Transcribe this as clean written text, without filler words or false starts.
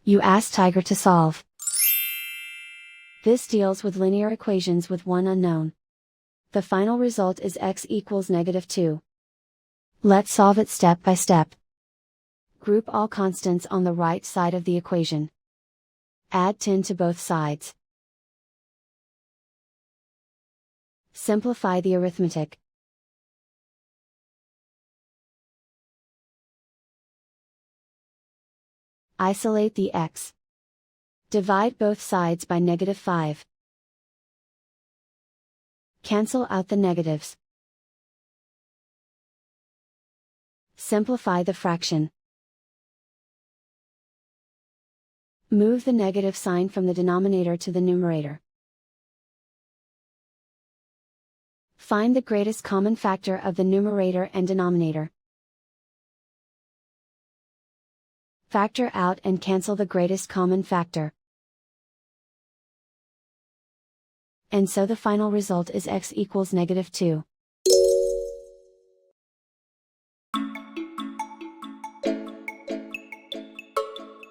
You ask Tiger to solve. This deals with linear equations with one unknown. The final result is x equals -2. Let's solve it step by step. Group all constants on the right side of the equation. Add 10 to both sides. Simplify the arithmetic. Isolate the x. Divide both sides by -5. Cancel out the negatives. Simplify the fraction. Move the negative sign from the denominator to the numerator. Find the greatest common factor of the numerator and denominator. Factor out and cancel the greatest common factor. And so the final result is x equals -2.